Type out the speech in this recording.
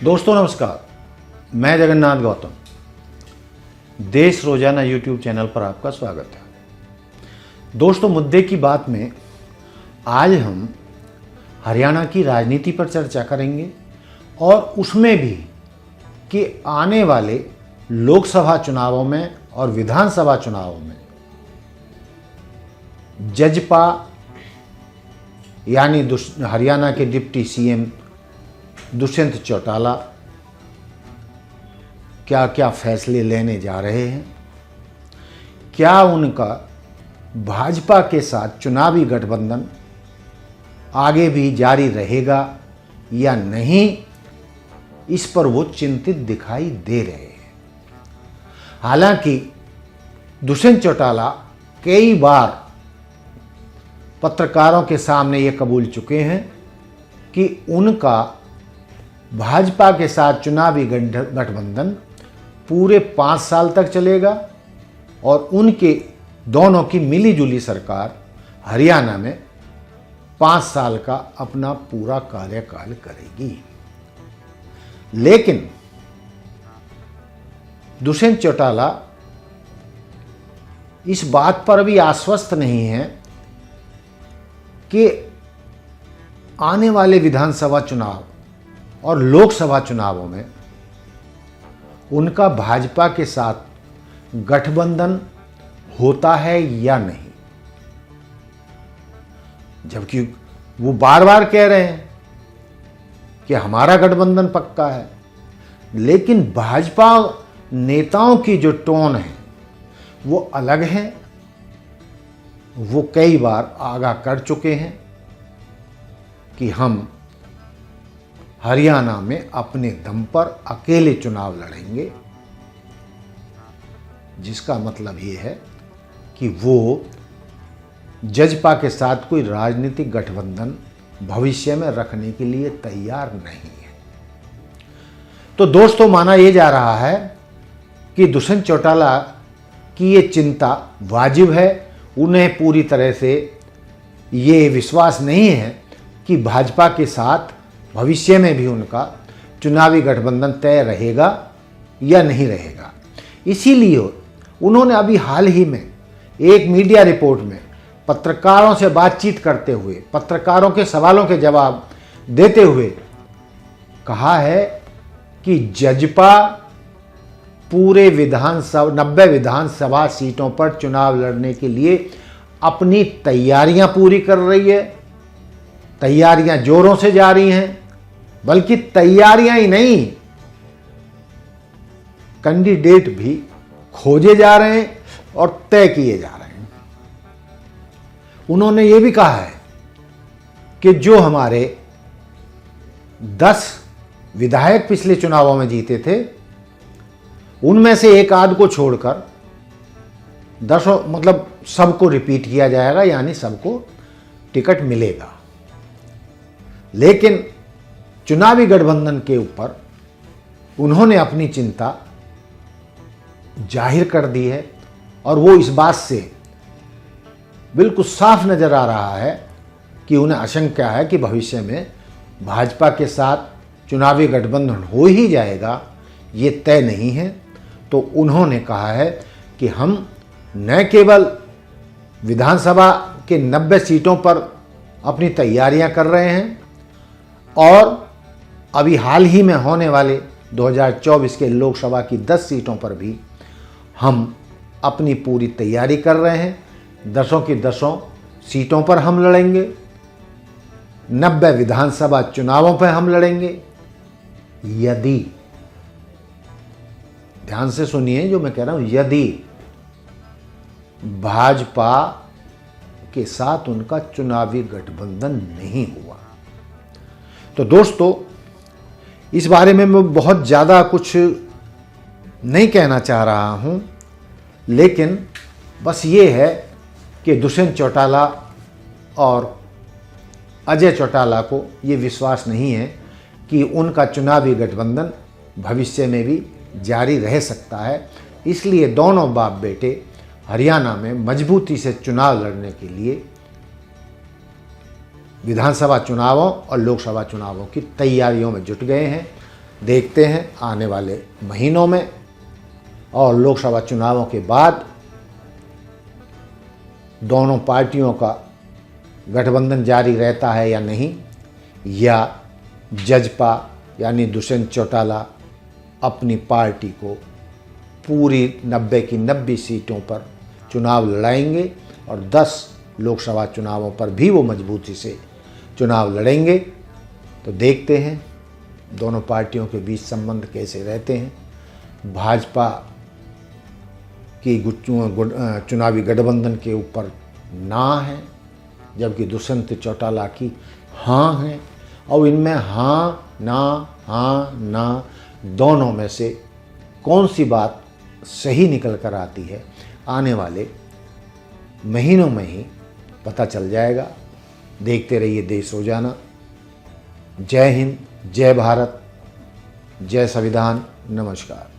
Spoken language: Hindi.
दोस्तों नमस्कार, मैं जगन्नाथ गौतम। देश रोजाना यूट्यूब चैनल पर आपका स्वागत है। दोस्तों, मुद्दे की बात में आज हम हरियाणा की राजनीति पर चर्चा करेंगे और उसमें भी कि आने वाले लोकसभा चुनावों में और विधानसभा चुनावों में जजपा यानी हरियाणा के डिप्टी सीएम दुष्यंत चौटाला क्या क्या फैसले लेने जा रहे हैं, क्या उनका भाजपा के साथ चुनावी गठबंधन आगे भी जारी रहेगा या नहीं, इस पर वो चिंतित दिखाई दे रहे हैं। हालांकि दुष्यंत चौटाला कई बार पत्रकारों के सामने ये कबूल चुके हैं कि उनका भाजपा के साथ चुनावी गठबंधन पूरे 5 साल तक चलेगा और उनके दोनों की मिलीजुली सरकार हरियाणा में 5 साल का अपना पूरा कार्यकाल करेगी। लेकिन दुष्यंत चौटाला इस बात पर भी आश्वस्त नहीं है कि आने वाले विधानसभा चुनाव और लोकसभा चुनावों में उनका भाजपा के साथ गठबंधन होता है या नहीं, जबकि वो बार बार कह रहे हैं कि हमारा गठबंधन पक्का है। लेकिन भाजपा नेताओं की जो टोन है वो अलग है। वो कई बार आगाह कर चुके हैं कि हम हरियाणा में अपने दम पर अकेले चुनाव लड़ेंगे, जिसका मतलब ये है कि वो जजपा के साथ कोई राजनीतिक गठबंधन भविष्य में रखने के लिए तैयार नहीं है। तो दोस्तों, माना यह जा रहा है कि दुष्यंत चौटाला की ये चिंता वाजिब है। उन्हें पूरी तरह से ये विश्वास नहीं है कि भाजपा के साथ भविष्य में भी उनका चुनावी गठबंधन तय रहेगा या नहीं रहेगा। इसीलिए उन्होंने अभी हाल ही में एक मीडिया रिपोर्ट में पत्रकारों से बातचीत करते हुए, पत्रकारों के सवालों के जवाब देते हुए कहा है कि जजपा पूरे 90 विधानसभा सीटों पर चुनाव लड़ने के लिए अपनी तैयारियां पूरी कर रही है। तैयारियां जोरों से जारी हैं, बल्कि तैयारियां ही नहीं, कैंडिडेट भी खोजे जा रहे हैं और तय किए जा रहे हैं। उन्होंने ये भी कहा है कि जो हमारे 10 विधायक पिछले चुनावों में जीते थे, उनमें से एक आध को छोड़कर 10 मतलब सबको रिपीट किया जाएगा, यानी सबको टिकट मिलेगा। लेकिन चुनावी गठबंधन के ऊपर उन्होंने अपनी चिंता जाहिर कर दी है और वो इस बात से बिल्कुल साफ नजर आ रहा है कि उन्हें आशंका है कि भविष्य में भाजपा के साथ चुनावी गठबंधन हो ही जाएगा, ये तय नहीं है। तो उन्होंने कहा है कि हम न केवल विधानसभा के 90 सीटों पर अपनी तैयारियां कर रहे हैं और अभी हाल ही में होने वाले 2024 के लोकसभा की 10 सीटों पर भी हम अपनी पूरी तैयारी कर रहे हैं। 10 की 10 सीटों पर हम लड़ेंगे, 90 विधानसभा चुनावों पर हम लड़ेंगे यदि, ध्यान से सुनिए जो मैं कह रहा हूं, यदि भाजपा के साथ उनका चुनावी गठबंधन नहीं हुआ। तो दोस्तों, इस बारे में मैं बहुत ज़्यादा कुछ नहीं कहना चाह रहा हूं, लेकिन बस ये है कि दुष्यंत चौटाला और अजय चौटाला को ये विश्वास नहीं है कि उनका चुनावी गठबंधन भविष्य में भी जारी रह सकता है। इसलिए दोनों बाप बेटे हरियाणा में मजबूती से चुनाव लड़ने के लिए विधानसभा चुनावों और लोकसभा चुनावों की तैयारियों में जुट गए हैं। देखते हैं आने वाले महीनों में और लोकसभा चुनावों के बाद दोनों पार्टियों का गठबंधन जारी रहता है या नहीं, या जजपा यानी दुष्यंत चौटाला अपनी पार्टी को पूरी 90 की 90 सीटों पर चुनाव लड़ाएंगे और 10 लोकसभा चुनावों पर भी वो मजबूती से चुनाव लड़ेंगे। तो देखते हैं दोनों पार्टियों के बीच संबंध कैसे रहते हैं। भाजपा की चुनावी गठबंधन के ऊपर ना है, जबकि दुष्यंत चौटाला की हाँ है, और इनमें हाँ ना दोनों में से कौन सी बात सही निकल कर आती है, आने वाले महीनों में ही पता चल जाएगा। देखते रहिए देश रोजाना। जय हिंद, जय भारत, जय संविधान, नमस्कार।